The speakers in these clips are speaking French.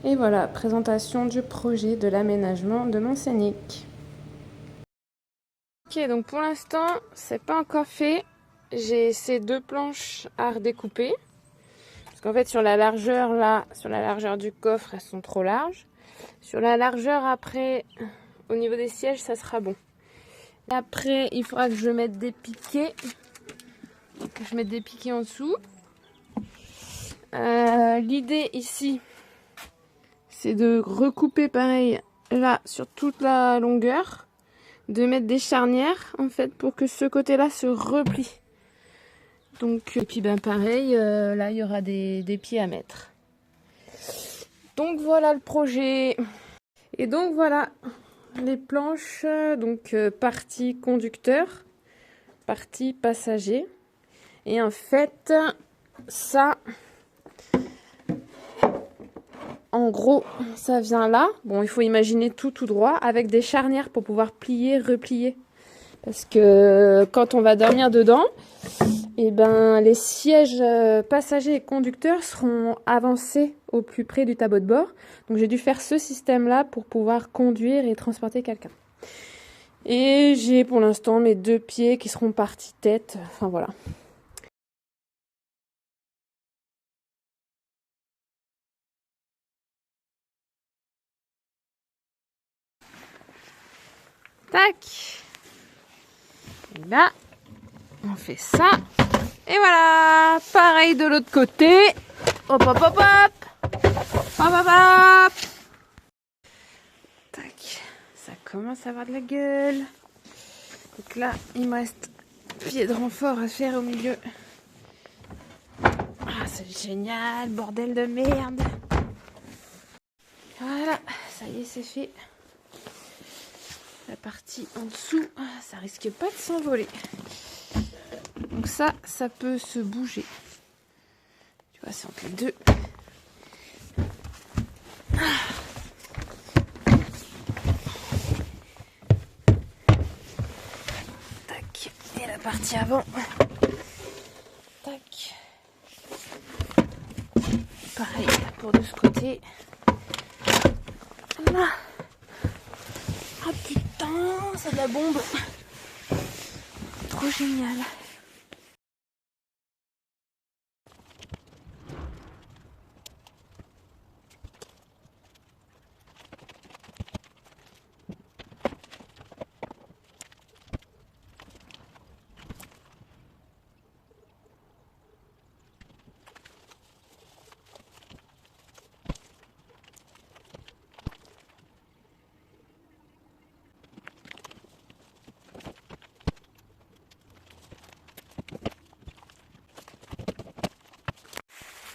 Et voilà, présentation du projet de l'aménagement de mon scénic. Ok, donc pour l'instant, c'est pas encore fait. J'ai ces 2 planches à redécouper. Parce qu'en fait, sur la largeur là, sur la largeur du coffre, elles sont trop larges. Sur la largeur après, au niveau des sièges, ça sera bon. Après, il faudra que je mette des piquets. Que je mette des piquets en dessous. L'idée ici, c'est de recouper pareil là sur toute la longueur, de mettre des charnières en fait pour que ce côté-là se replie. Donc, et puis ben pareil, là il y aura des pieds à mettre. Donc voilà le projet. Et donc voilà les planches, donc partie conducteur, partie passager. Et en fait, ça, en gros, ça vient là. Bon, il faut imaginer tout droit avec des charnières pour pouvoir plier, replier. Parce que quand on va dormir dedans, et ben, les sièges passagers et conducteurs seront avancés au plus près du tableau de bord. Donc j'ai dû faire ce système-là pour pouvoir conduire et transporter quelqu'un. Et j'ai pour l'instant mes 2 pieds qui seront partis tête. Enfin voilà. Tac. Et là, on fait ça. Et voilà. Pareil de l'autre côté. Hop, hop, hop, hop. Hop, hop, hop. Tac. Ça commence à avoir de la gueule. Donc là, il me reste pied de renfort à faire au milieu. Ah, c'est génial, bordel de merde. Voilà, ça y est, c'est fait. La partie en dessous, ça risque pas de s'envoler. Donc ça peut se bouger. Tu vois, c'est entre les deux. Tac. Et la partie avant. Tac. Pareil pour de ce côté. Là. Oh putain, c'est de la bombe. Trop génial.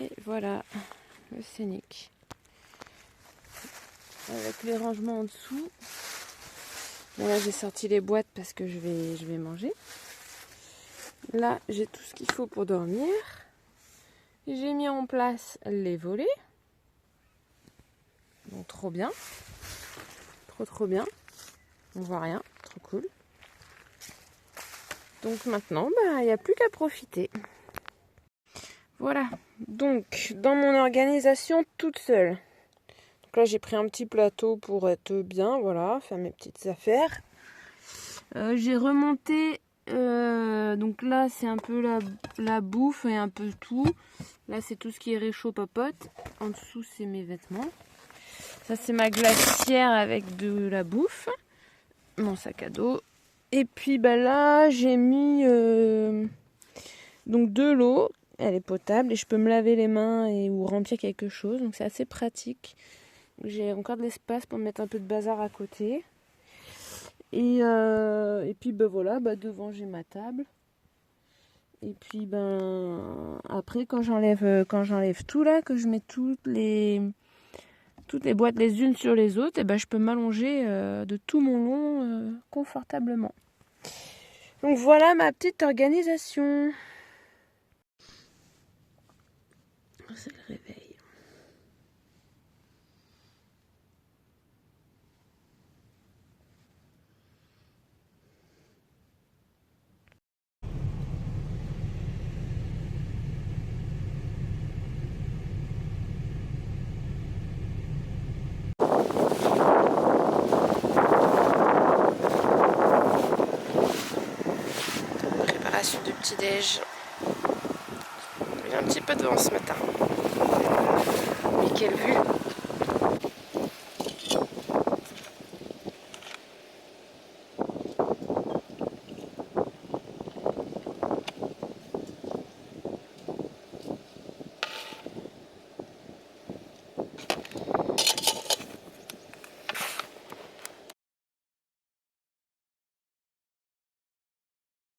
Et voilà le scénic. Avec les rangements en dessous. Bon là j'ai sorti les boîtes parce que je vais manger. Là j'ai tout ce qu'il faut pour dormir. J'ai mis en place les volets. Donc trop bien. Trop bien. On voit rien. Trop cool. Donc maintenant, il n'y a plus qu'à profiter. Voilà. Donc dans mon organisation toute seule. Donc là j'ai pris un petit plateau pour être bien. Voilà. Faire mes petites affaires. J'ai remonté. Donc là c'est un peu la bouffe et un peu tout. Là c'est tout ce qui est réchaud popote. En dessous c'est mes vêtements. Ça c'est ma glacière avec de la bouffe. Mon sac à dos. Et puis là j'ai mis donc de l'eau. Elle est potable et je peux me laver les mains ou remplir quelque chose. Donc c'est assez pratique. J'ai encore de l'espace pour mettre un peu de bazar à côté. Et puis voilà, devant j'ai ma table. Et puis après quand j'enlève tout là, que je mets toutes les boîtes les unes sur les autres, et je peux m'allonger de tout mon long confortablement. Donc voilà ma petite organisation. C'est le réveil. du petit-déj. Il y a un petit peu de vent ce matin. Mais quelle vue!